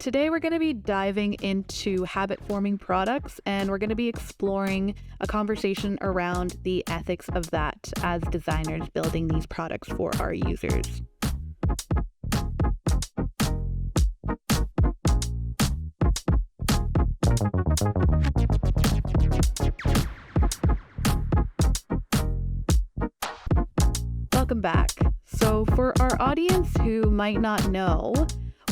today we're going to be diving into habit-forming products, and we're going to be exploring a conversation around the ethics of that as designers building these products for our users. Welcome back. So for our audience who might not know,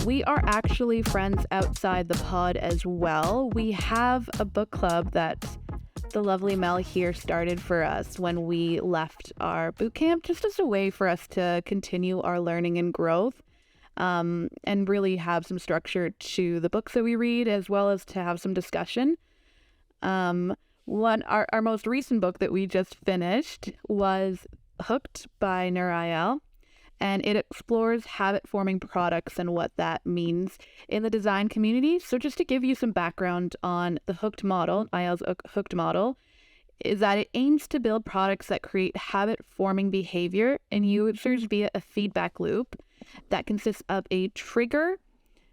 we are actually friends outside the pod as well. We have a book club that the lovely Mel here started for us when we left our boot camp, just as a way for us to continue our learning and growth, and really have some structure to the books that we read, as well as to have some discussion. Our most recent book that we just finished was Hooked by Nir Eyal, and it explores habit-forming products and what that means in the design community. So just to give you some background on the Hooked model, Eyal's Hooked model, is that it aims to build products that create habit-forming behavior in users via a feedback loop that consists of a trigger,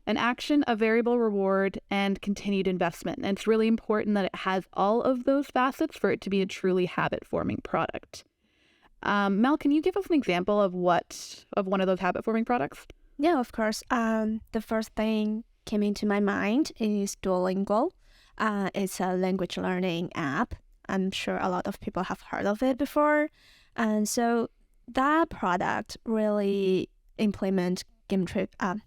an action, a variable reward, and continued investment. And it's really important that it has all of those facets for it to be a truly habit-forming product. Mel, can you give us an example of one of those habit-forming products? Yeah, of course. The first thing came into my mind is Duolingo. It's a language learning app. I'm sure a lot of people have heard of it before. And so that product really implement gamification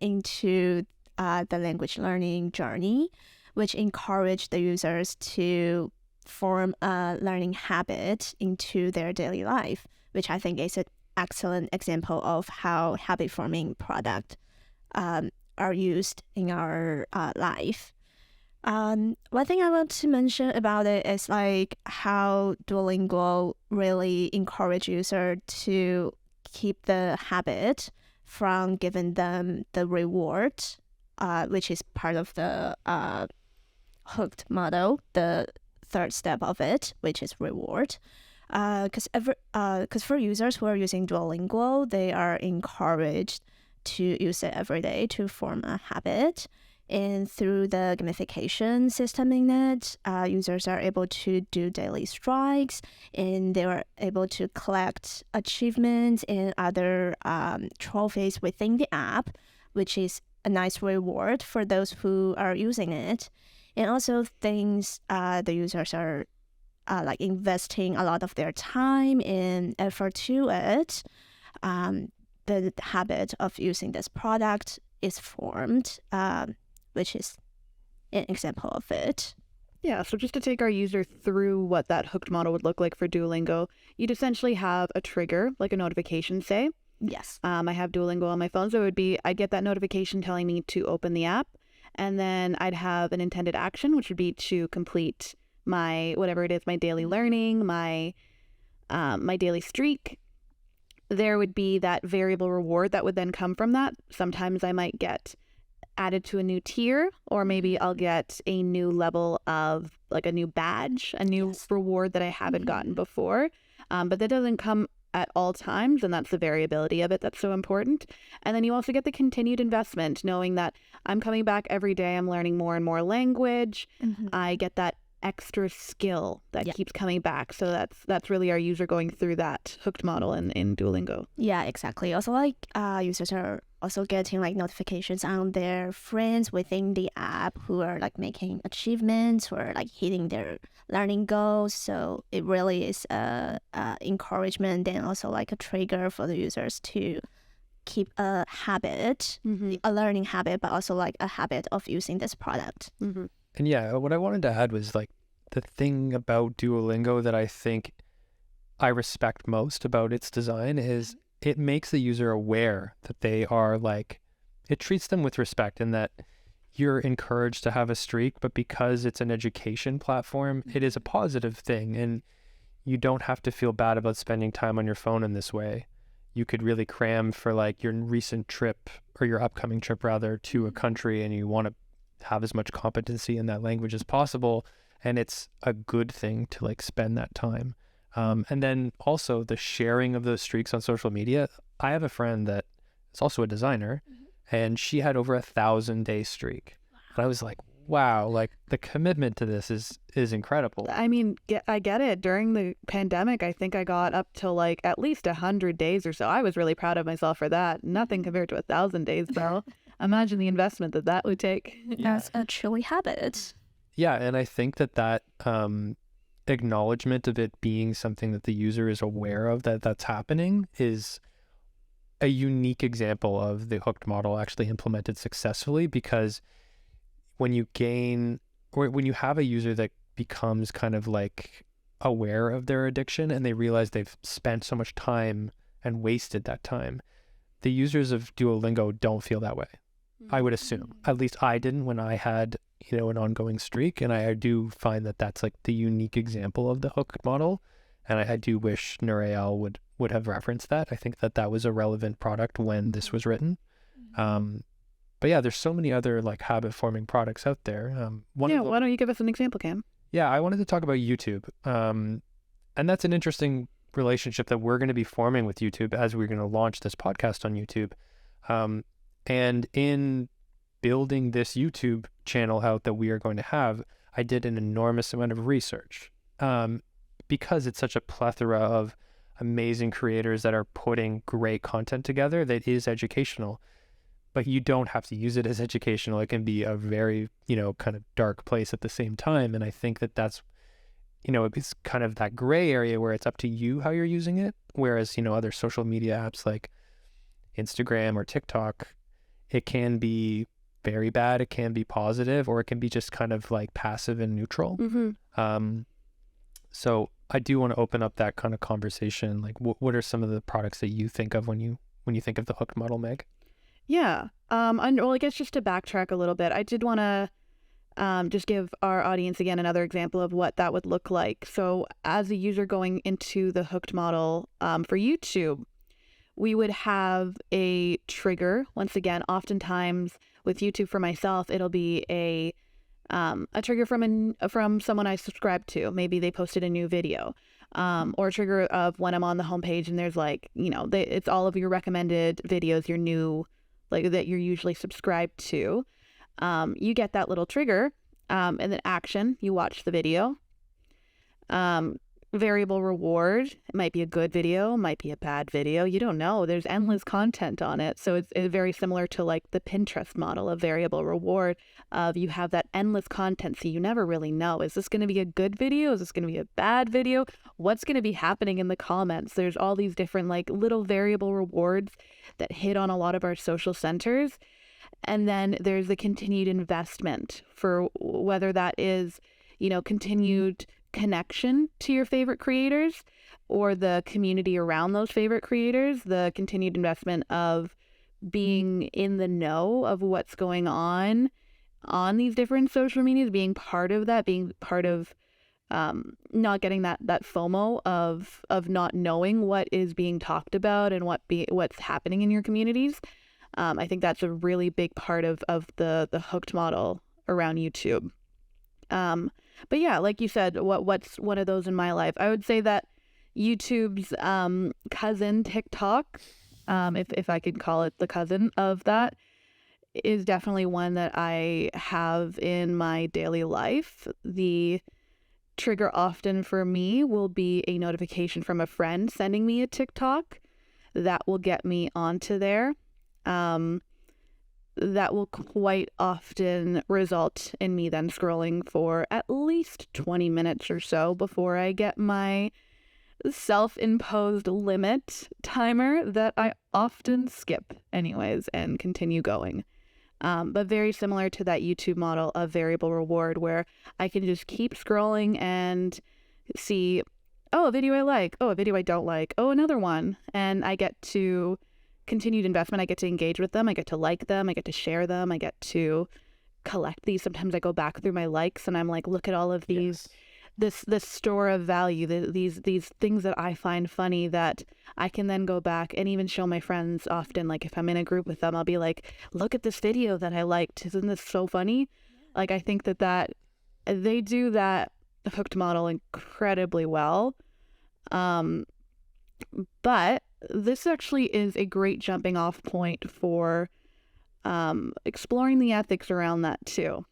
into the language learning journey, which encourage the users to form a learning habit into their daily life, which I think is an excellent example of how habit-forming products are used in our life. One thing I want to mention about it is like how Duolingo really encourage users to keep the habit from giving them the reward, which is part of the hooked model, the third step of it, which is reward. Because for users who are using Duolingo, they are encouraged to use it every day to form a habit. And through the gamification system in it, users are able to do daily strikes, and they are able to collect achievements and other trophies within the app, which is a nice reward for those who are using it. And also things the users are like investing a lot of their time and effort to it. The habit of using this product is formed, which is an example of it. Yeah, so just to take our user through what that hooked model would look like for Duolingo, you'd essentially have a trigger, like a notification, say. Yes. I have Duolingo on my phone, so I'd get that notification telling me to open the app. And then I'd have an intended action, which would be to complete my, whatever it is, my daily learning, my daily streak. There would be that variable reward that would then come from that. Sometimes I might get added to a new tier, or maybe I'll get a new level of, like a new badge, a new reward that I haven't gotten before. But that doesn't come at all times, and that's the variability of it that's so important. And then you also get the continued investment, knowing that I'm coming back every day, I'm learning more and more language. I get that extra skill that keeps coming back. So that's really our user going through that hooked model in Duolingo. Yeah, exactly. Also, like users are also getting like notifications on their friends within the app who are like making achievements or like hitting their learning goals. So it really is a encouragement and also like a trigger for the users to keep a habit, a learning habit, but also like a habit of using this product. And yeah, what I wanted to add was like the thing about Duolingo that I think I respect most about its design is it makes the user aware that they are like, it treats them with respect in that you're encouraged to have a streak, but because it's an education platform, it is a positive thing. And you don't have to feel bad about spending time on your phone in this way. You could really cram for like your recent trip or your upcoming trip rather to a country, and you want to have as much competency in that language as possible. And it's a good thing to like spend that time. And then also the sharing of those streaks on social media. I have a friend that is also a designer, and she had over 1,000-day streak. And I was like, wow, like the commitment to this is incredible. I mean, I get it. During the pandemic, I think I got up to like at least 100 days or so. I was really proud of myself for that. Nothing compared to 1,000 days, though. Imagine the investment that would take. That's a truly habit. Yeah, and I think that acknowledgement of it being something that the user is aware of, that's happening, is a unique example of the hooked model actually implemented successfully. Because when you have a user that becomes kind of like aware of their addiction and they realize they've spent so much time and wasted that time, the users of Duolingo don't feel that way. I would assume. At least I didn't when I had, an ongoing streak. And I do find that that's like the unique example of the hooked model. And I do wish Nir Eyal would have referenced that. I think that was a relevant product when this was written. But yeah, there's so many other like habit forming products out there. Why don't you give us an example, Cam? Yeah, I wanted to talk about YouTube. And that's an interesting relationship that we're going to be forming with YouTube as we're going to launch this podcast on YouTube. And in building this YouTube channel out that we are going to have, I did an enormous amount of research because it's such a plethora of amazing creators that are putting great content together that is educational. But you don't have to use it as educational. It can be a very, kind of dark place at the same time. And I think that's, it's kind of that gray area where it's up to you how you're using it. Whereas, other social media apps like Instagram or TikTok, it can be very bad, it can be positive, or it can be just kind of like passive and neutral. So I do want to open up that kind of conversation. Like, what are some of the products that you think of when you think of the hooked model, Meg? Yeah. I guess just to backtrack a little bit, I did want to just give our audience again another example of what that would look like. So as a user going into the hooked model for YouTube, we would have a trigger. Once again, oftentimes with YouTube for myself, it'll be a trigger from someone I subscribe to. Maybe they posted a new video, or a trigger of when I'm on the homepage and there's like, it's all of your recommended videos, your new, like that you're usually subscribed to. You get that little trigger, and then action, you watch the video. Variable reward, it might be a good video, might be a bad video, you don't know. There's endless content on it. So it's very similar to like the Pinterest model of variable reward, of you have that endless content, so you never really know, is this going to be a good video, is this going to be a bad video, what's going to be happening in the comments. There's all these different like little variable rewards that hit on a lot of our social centers. And then there's the continued investment, for whether that is, continued connection to your favorite creators or the community around those favorite creators, the continued investment of being in the know of what's going on these different social medias, being part of that, being part of not getting that FOMO of not knowing what is being talked about and what's happening in your communities. I think that's a really big part of the hooked model around YouTube. But yeah, like you said, what's one of those in my life? I would say that YouTube's cousin, TikTok, if I could call it the cousin of that, is definitely one that I have in my daily life. The trigger often for me will be a notification from a friend sending me a TikTok that will get me onto there. That will quite often result in me then scrolling for at least 20 minutes or so before I get my self-imposed limit timer that I often skip anyways and continue going. But very similar to that YouTube model of variable reward, where I can just keep scrolling and see, oh, a video I like, oh, a video I don't like, oh, another one. And I get to continued investment. I get to engage with them. I get to like them. I get to share them. I get to collect these. Sometimes I go back through my likes and I'm like, look at all of these, this store of value, these things that I find funny that I can then go back and even show my friends often. Like if I'm in a group with them, I'll be like, look at this video that I liked. Isn't this so funny? Like, I think that they do that hooked model incredibly well. But this actually is a great jumping off point for exploring the ethics around that too.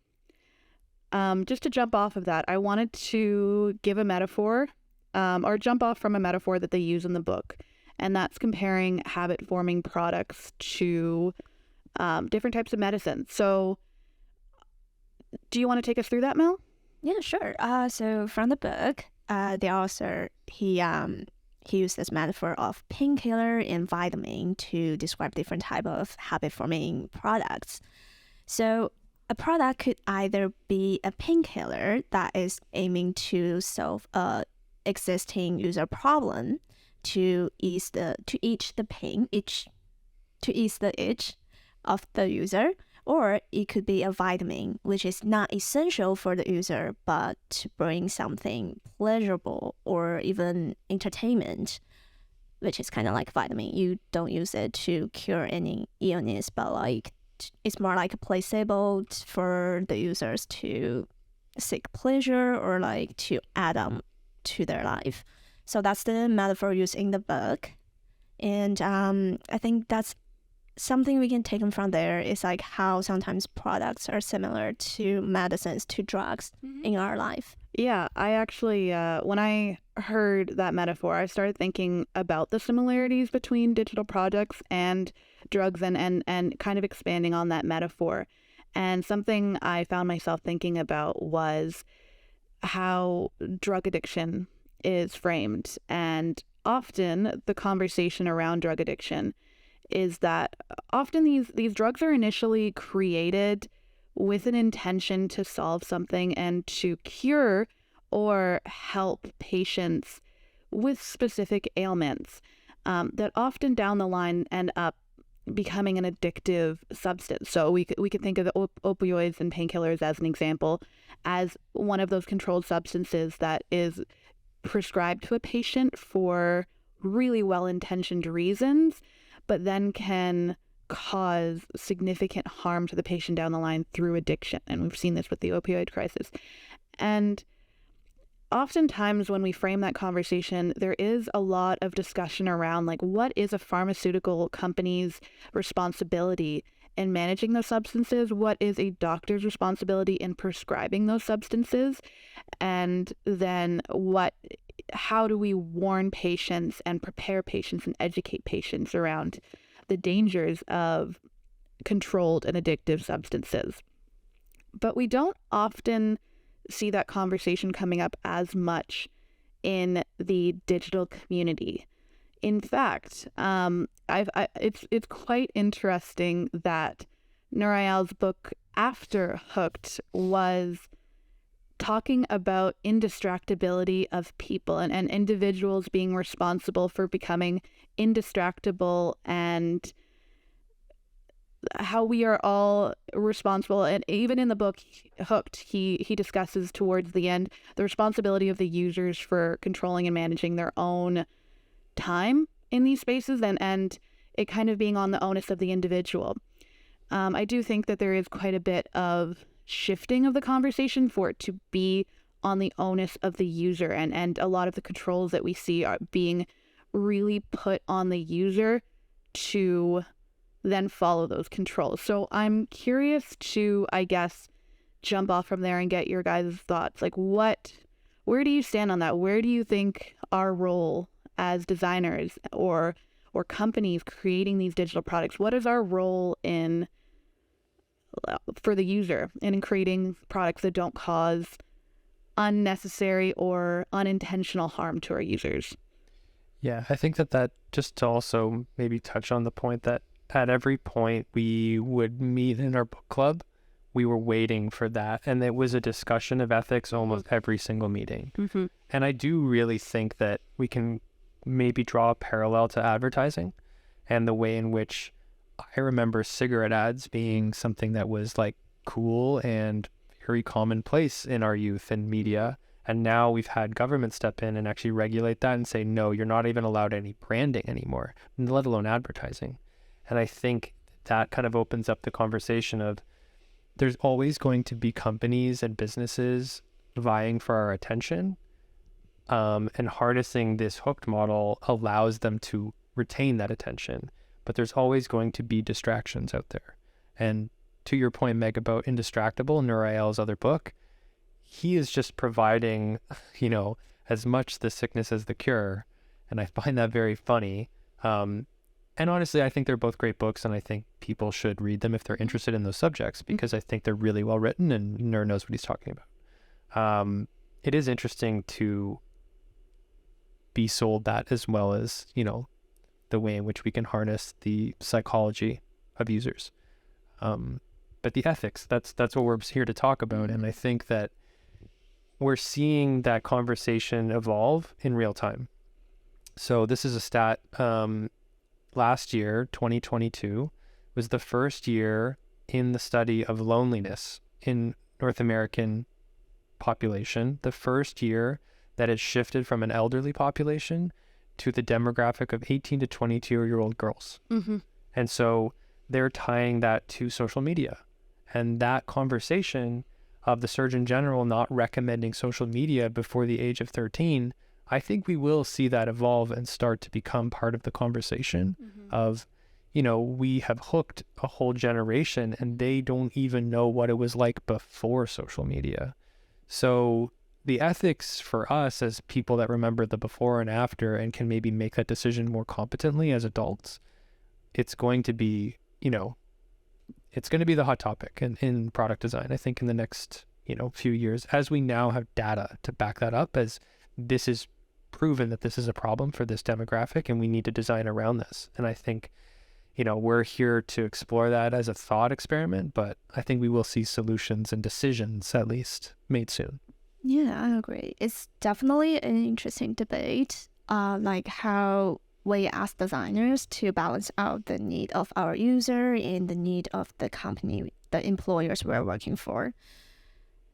Just to jump off of that, I wanted to give a metaphor, or jump off from a metaphor that they use in the book, and that's comparing habit-forming products to different types of medicine. So do you want to take us through that, Mel? Yeah, sure. So from the book, the author, he used this metaphor of painkiller and vitamin to describe different type of habit-forming products. So a product could either be a painkiller that is aiming to solve a existing user problem, to ease the itch of the user, or it could be a vitamin, which is not essential for the user, but to bring something pleasurable or even entertainment, which is kind of like vitamin. You don't use it to cure any illness, but like it's more like a placebo for the users to seek pleasure or like to add on to their life. So that's the metaphor used in the book. And I think that's something we can take from there is like how sometimes products are similar to medicines, to drugs in our life. Yeah, I actually, when I heard that metaphor, I started thinking about the similarities between digital products and drugs and kind of expanding on that metaphor. And something I found myself thinking about was how drug addiction is framed. And often the conversation around drug addiction is that often these drugs are initially created with an intention to solve something and to cure or help patients with specific ailments that often down the line end up becoming an addictive substance. So we could think of the opioids and painkillers as an example, as one of those controlled substances that is prescribed to a patient for really well-intentioned reasons, but then can cause significant harm to the patient down the line through addiction. And we've seen this with the opioid crisis. And oftentimes when we frame that conversation, there is a lot of discussion around like, what is a pharmaceutical company's responsibility in managing those substances? What is a doctor's responsibility in prescribing those substances? And then how do we warn patients and prepare patients and educate patients around the dangers of controlled and addictive substances? But we don't often see that conversation coming up as much in the digital community. In fact, it's quite interesting that Nir Eyal's book after Hooked was talking about indistractability of people and individuals being responsible for becoming indistractable, and how we are all responsible. And even in the book Hooked, he discusses towards the end the responsibility of the users for controlling and managing their own time in these spaces, and it kind of being on the onus of the individual. I do think that there is quite a bit of shifting of the conversation for it to be on the onus of the user, and a lot of the controls that we see are being really put on the user to then follow those controls. So I'm curious to, I guess, jump off from there and get your guys' thoughts. Like, where do you stand on that? Where do you think our role as designers or companies creating these digital products, what is our role in for the user and in creating products that don't cause unnecessary or unintentional harm to our users? Yeah, I think that just to also maybe touch on the point that at every point we would meet in our book club, we were waiting for that. And it was a discussion of ethics almost every single meeting. Mm-hmm. And I do really think that we can maybe draw a parallel to advertising and the way in which I remember cigarette ads being something that was like cool and very commonplace in our youth and media. And now we've had government step in and actually regulate that and say, no, you're not even allowed any branding anymore, let alone advertising. And I think that kind of opens up the conversation of there's always going to be companies and businesses vying for our attention. And harnessing this hooked model allows them to retain that attention. But there's always going to be distractions out there. And to your point, Meg, about Indistractable, Nir Eyal's other book, he is just providing, as much the sickness as the cure. And I find that very funny. And honestly, I think they're both great books, and I think people should read them if they're interested in those subjects, because I think they're really well written, and Nir knows what he's talking about. It is interesting to be sold that, as well as, the way in which we can harness the psychology of users. But the ethics, that's what we're here to talk about. And I think that we're seeing that conversation evolve in real time. So this is a stat, last year, 2022, was the first year in the study of loneliness in North American population, the first year that it shifted from an elderly population to the demographic of 18 to 22-year-old girls. Mm-hmm. And so they're tying that to social media. And that conversation of the Surgeon General not recommending social media before the age of 13, I think we will see that evolve and start to become part of the conversation of, we have hooked a whole generation and they don't even know what it was like before social media. So the ethics for us as people that remember the before and after and can maybe make that decision more competently as adults, it's going to be, it's going to be the hot topic in product design, I think, in the next, few years, as we now have data to back that up, as this is proven that this is a problem for this demographic and we need to design around this. And I think, we're here to explore that as a thought experiment, but I think we will see solutions and decisions at least made soon. Yeah, I agree. It's definitely an interesting debate, like how we as designers to balance out the need of our user and the need of the company, the employers we're working for.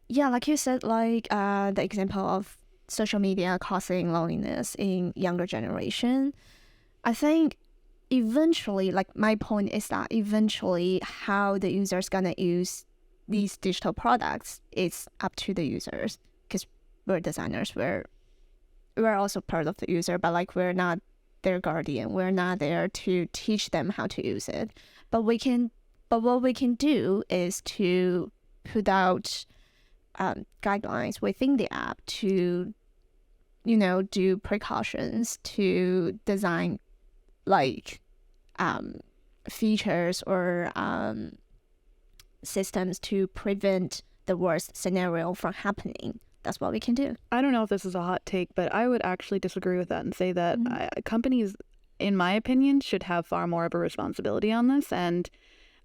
Yeah, like you said, like the example of social media causing loneliness in younger generation. I think eventually, like my point is that eventually how the user's gonna use these digital products is up to the users, because we're designers, we're also part of the user, but like we're not their guardian, we're not there to teach them how to use it. But what we can do is to put out guidelines within the app to, do precautions, to design like features or systems to prevent the worst scenario from happening. That's what we can do. I don't know if this is a hot take, but I would actually disagree with that and say that companies, in my opinion, should have far more of a responsibility on this. And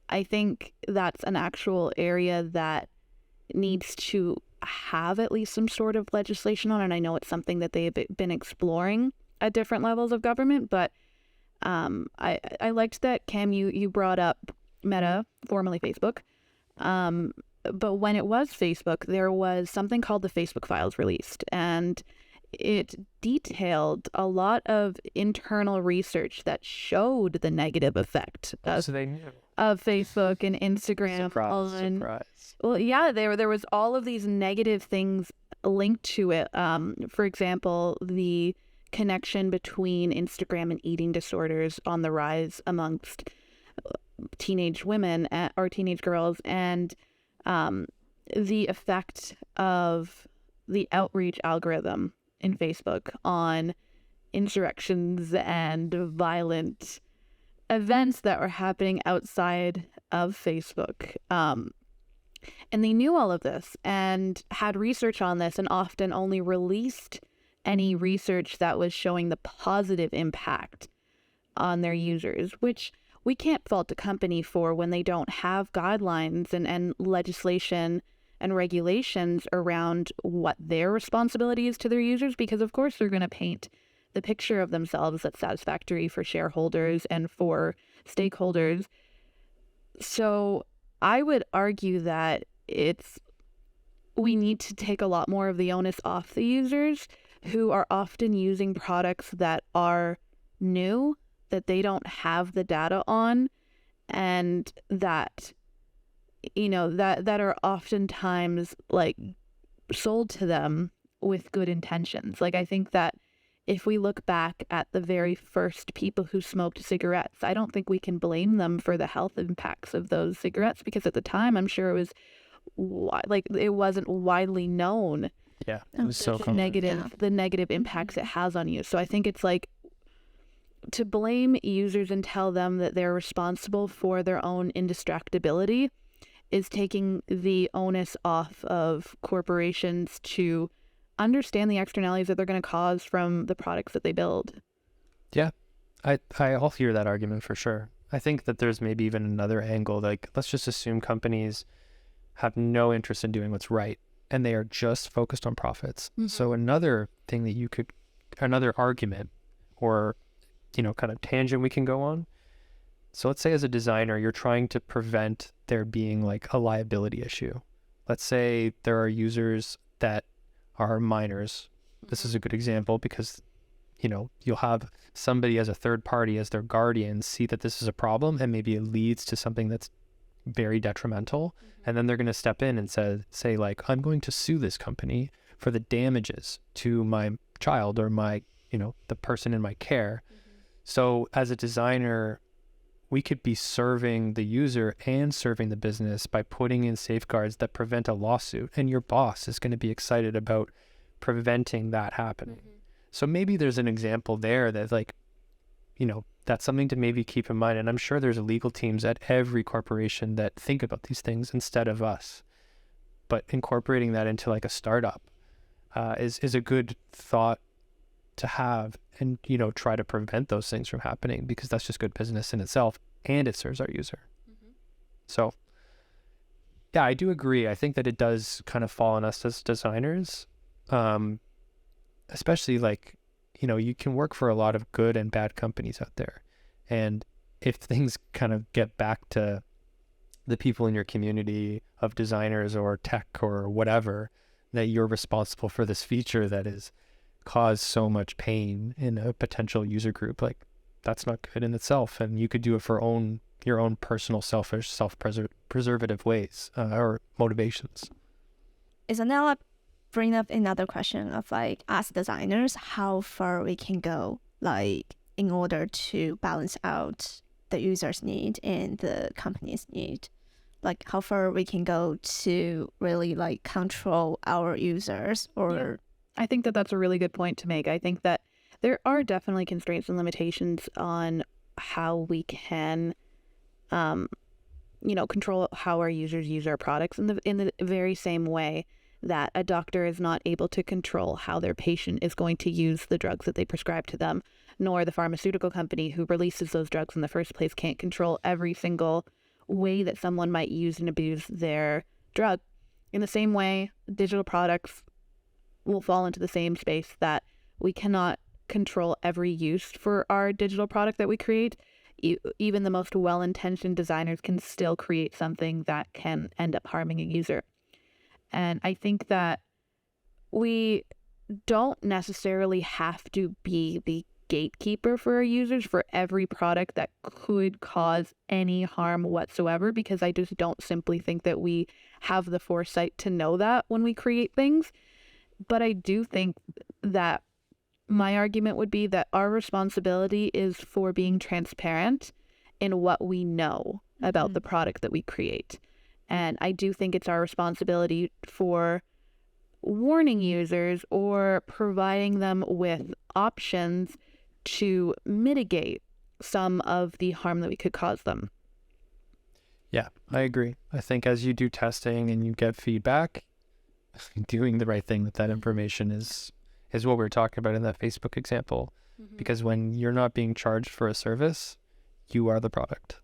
I think that's an actual area that needs to have at least some sort of legislation on. And I know it's something that they've been exploring at different levels of government. But I liked that, Cam, you brought up Meta, formerly Facebook. But when it was Facebook, there was something called the Facebook Files released, and it detailed a lot of internal research that showed the negative effect So they knew. of Facebook and Instagram. Surprise. Well, yeah, there was all of these negative things linked to it. For example, the connection between Instagram and eating disorders on the rise amongst teenage women or teenage girls, and the effect of the outreach algorithm in Facebook on insurrections and violent events that were happening outside of Facebook. And they knew all of this and had research on this, and often only released any research that was showing the positive impact on their users, which we can't fault a company for when they don't have guidelines and legislation and regulations around what their responsibility is to their users, because of course they're going to paint the picture of themselves that's satisfactory for shareholders and for stakeholders. So I would argue that we need to take a lot more of the onus off the users, who are often using products that are new, that they don't have the data on, and that, that are oftentimes like sold to them with good intentions. Like, I think that if we look back at the very first people who smoked cigarettes, I don't think we can blame them for the health impacts of those cigarettes, because at the time, I'm sure it was it wasn't widely known Yeah, it was so common. the negative impacts it has on you. So I think it's like, to blame users and tell them that they're responsible for their own indistractability is taking the onus off of corporations to understand the externalities that they're going to cause from the products that they build. Yeah, I'll hear that argument for sure. I think that there's maybe even another angle. Like, let's just assume companies have no interest in doing what's right, and they are just focused on profits. So another thing that another argument or, kind of tangent we can go on. So let's say as a designer, you're trying to prevent there being like a liability issue. Let's say there are users that are minors. This is a good example because, you'll have somebody as a third party, as their guardian, see that this is a problem, and maybe it leads to something that's very detrimental. And then they're going to step in and say like, I'm going to sue this company for the damages to my child or my, the person in my care. So as a designer, we could be serving the user and serving the business by putting in safeguards that prevent a lawsuit. And your boss is going to be excited about preventing that happening. So maybe there's an example there that like, that's something to maybe keep in mind. And I'm sure there's legal teams at every corporation that think about these things instead of us. But incorporating that into like a startup is a good thought to have, and try to prevent those things from happening, because that's just good business in itself, and it serves our user. So yeah, I do agree. I think that it does kind of fall on us as designers, especially like, you can work for a lot of good and bad companies out there, and if things kind of get back to the people in your community of designers or tech or whatever, that you're responsible for this feature that is cause so much pain in a potential user group, like that's not good in itself. And you could do it for your own personal selfish, self-preservative ways or motivations. Isn't that like bring up another question of like, as designers, how far we can go, like in order to balance out the user's need and the company's need? Like how far we can go to really like control our users or... I think that that's a really good point to make. I think that there are definitely constraints and limitations on how we can, control how our users use our products in the very same way that a doctor is not able to control how their patient is going to use the drugs that they prescribe to them, nor the pharmaceutical company who releases those drugs in the first place can't control every single way that someone might use and abuse their drug. In the same way, digital products will fall into the same space that we cannot control every use for our digital product that we create. Even the most well-intentioned designers can still create something that can end up harming a user. And I think that we don't necessarily have to be the gatekeeper for our users for every product that could cause any harm whatsoever, because I just don't simply think that we have the foresight to know that when we create things. But I do think that my argument would be that our responsibility is for being transparent in what we know about the product that we create. And I do think it's our responsibility for warning users or providing them with options to mitigate some of the harm that we could cause them. Yeah, I agree. I think as you do testing and you get feedback, doing the right thing with that information is what we were talking about in that Facebook example. Because when you're not being charged for a service, you are the product.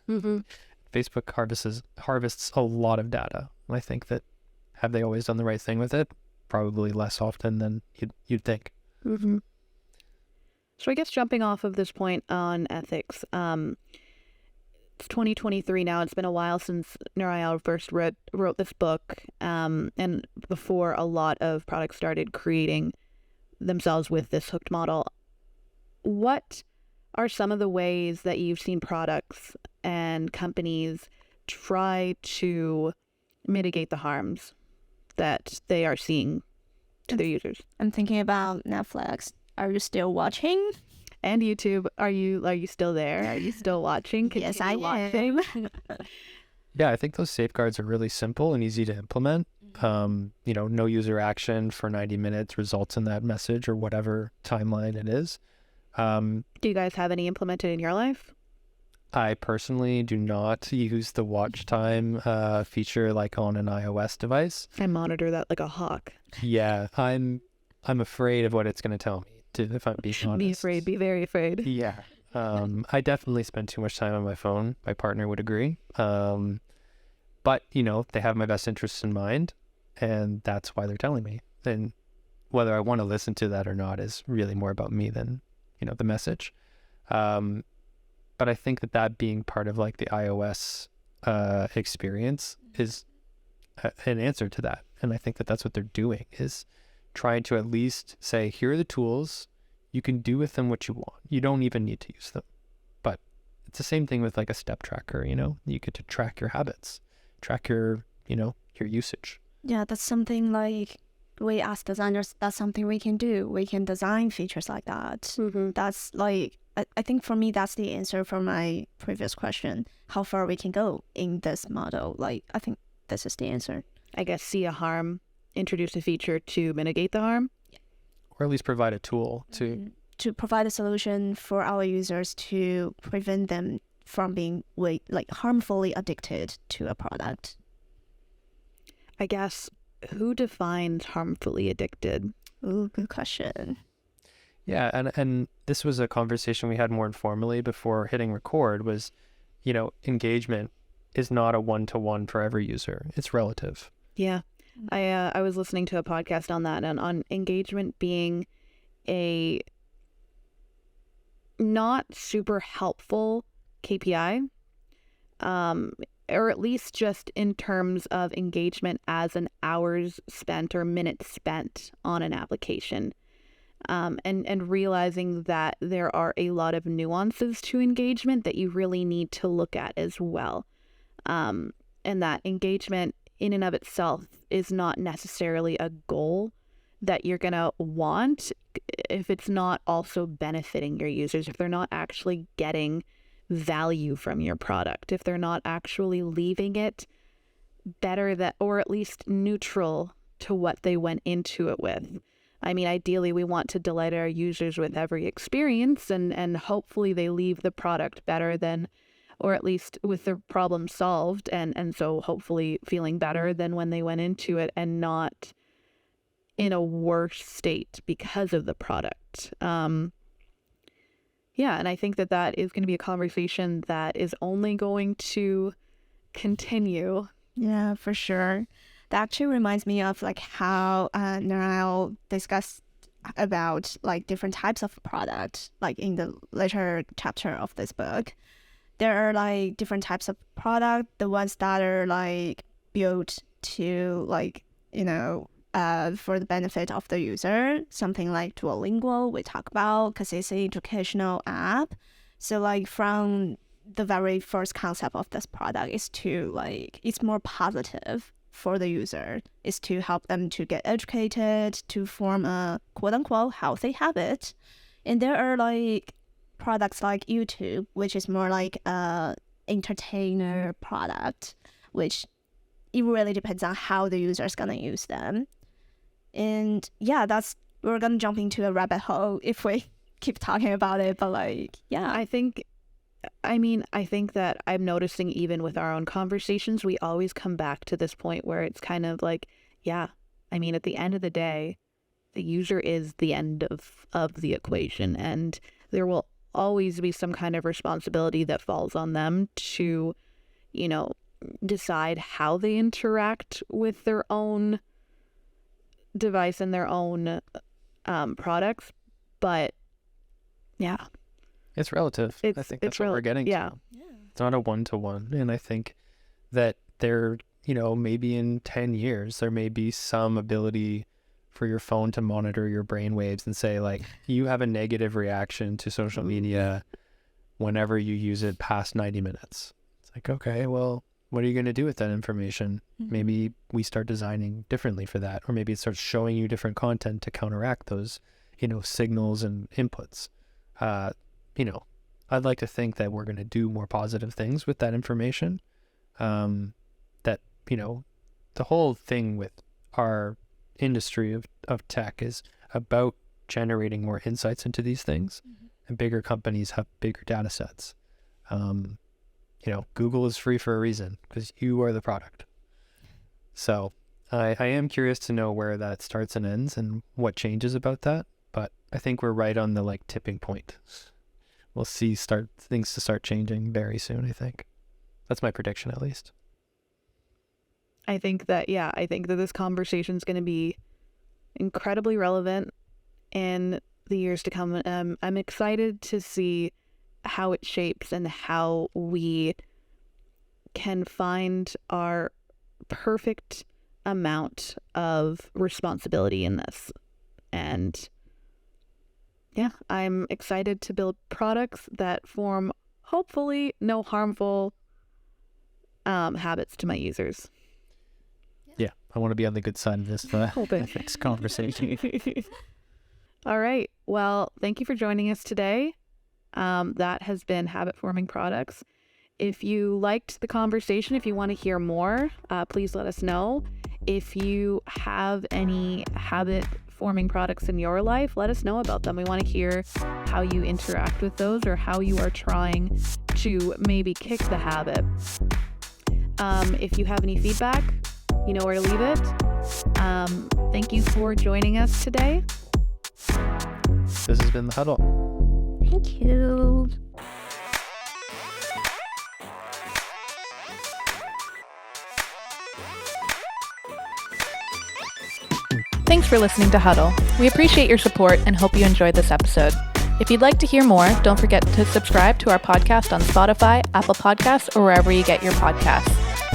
Facebook harvests a lot of data. And I think that, have they always done the right thing with it? Probably less often than you'd think. So I guess jumping off of this point on ethics, it's 2023 now. It's been a while since Nir Eyal first wrote this book, and before a lot of products started creating themselves with this hooked model. What are some of the ways that you've seen products and companies try to mitigate the harms that they are seeing to their users? I'm thinking about Netflix. Are you still watching? And YouTube, are you still there? Are you still watching? Yes, I Continue am. Yeah, I think those safeguards are really simple and easy to implement. No user action for 90 minutes results in that message or whatever timeline it is. Do you guys have any implemented in your life? I personally do not use the watch time feature like on an iOS device. I monitor that like a hawk. Yeah, I'm afraid of what it's going to tell me, if I'm being honest. Be afraid, be very afraid. Yeah. I definitely spend too much time on my phone. My partner would agree. But, they have my best interests in mind, and that's why they're telling me. And whether I want to listen to that or not is really more about me than, the message. But I think that being part of like the iOS experience is an answer to that. And I think that's what they're doing, is trying to at least say, here are the tools. You can do with them what you want. You don't even need to use them. But it's the same thing with like a step tracker, you get to track your habits, track your usage. Yeah, that's something like we as designers, that's something we can do. We can design features like that. Mm-hmm. That's like, I think for me, that's the answer for my previous question, how far we can go in this model. Like, I think this is the answer. I guess see a harm, introduce a feature to mitigate the harm. Or at least provide a tool to provide a solution for our users to prevent them from being harmfully addicted to a product. I guess, who defines harmfully addicted? Ooh, good question. Yeah, and this was a conversation we had more informally before hitting record was, engagement is not a one-to-one for every user. It's relative. Yeah. I was listening to a podcast on that, and on engagement being a not super helpful KPI, or at least just in terms of engagement as an hours spent or minutes spent on an application. And realizing that there are a lot of nuances to engagement that you really need to look at as well. And that engagement in and of itself is not necessarily a goal that you're going to want if it's not also benefiting your users, if they're not actually getting value from your product, if they're not actually leaving it better or at least neutral to what they went into it with. I mean, ideally, we want to delight our users with every experience, and hopefully they leave the product better than, or at least with the problem solved, and so hopefully feeling better than when they went into it, and not in a worse state because of the product. Yeah, and I think that is going to be a conversation that is only going to continue. Yeah, for sure. That actually reminds me of like how Nir Eyal discussed about like different types of product, like in the later chapter of this book. There are like different types of product, the ones that are like built to like, for the benefit of the user, something like Duolingo we talk about because it's an educational app. So like from the very first concept of this product is to like, it's more positive for the user, is to help them to get educated, to form a quote unquote healthy habit. And there are like products like YouTube, which is more like a entertainer product, which it really depends on how the user is going to use them. And yeah, we're going to jump into a rabbit hole if we keep talking about it. But like, yeah. I think that I'm noticing even with our own conversations, we always come back to this point where it's kind of like, yeah, I mean, at the end of the day, the user is the end of the equation, and there will always be some kind of responsibility that falls on them to, decide how they interact with their own device and their own products. But yeah, it's relative. I think that's what we're getting to. It's not a one-to-one. And I think that there, maybe in 10 years, there may be some ability for your phone to monitor your brain waves and say, like, you have a negative reaction to social media whenever you use it past 90 minutes. It's like, okay, well, what are you going to do with that information? Mm-hmm. Maybe we start designing differently for that, or maybe it starts showing you different content to counteract those signals and inputs. I'd like to think that we're going to do more positive things with that information. That, the whole thing with our industry of tech is about generating more insights into these things, and bigger companies have bigger data sets. Google is free for a reason, because you are the product. So I am curious to know where that starts and ends and what changes about that. But I think we're right on the tipping point. We'll see things to start changing very soon, I think. That's my prediction, at least. I think that this conversation is going to be incredibly relevant in the years to come. I'm excited to see how it shapes and how we can find our perfect amount of responsibility in this. And yeah, I'm excited to build products that form hopefully no harmful habits to my users. Yeah, I want to be on the good side of this ethics conversation. All right. Well, thank you for joining us today. That has been Habit Forming Products. If you liked the conversation, if you want to hear more, please let us know. If you have any habit forming products in your life, let us know about them. We want to hear how you interact with those, or how you are trying to maybe kick the habit. If you have any feedback, you know where to leave it. Thank you for joining us today. This has been The Huddle. Thank you. Thanks for listening to Huddle. We appreciate your support and hope you enjoyed this episode. If you'd like to hear more, don't forget to subscribe to our podcast on Spotify, Apple Podcasts, or wherever you get your podcasts.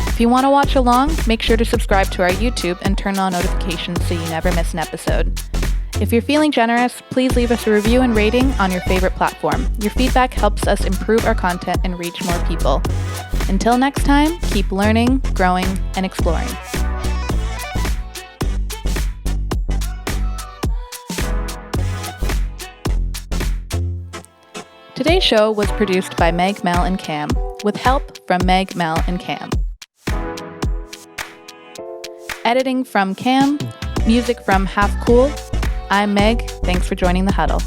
If you want to watch along, make sure to subscribe to our YouTube and turn on notifications so you never miss an episode. If you're feeling generous, please leave us a review and rating on your favorite platform. Your feedback helps us improve our content and reach more people. Until next time, keep learning, growing, and exploring. Today's show was produced by Meg, Mel, and Cam, with help from Meg, Mel, and Cam. Editing from Cam, music from Half Cool. I'm Meg. Thanks for joining The Huddle.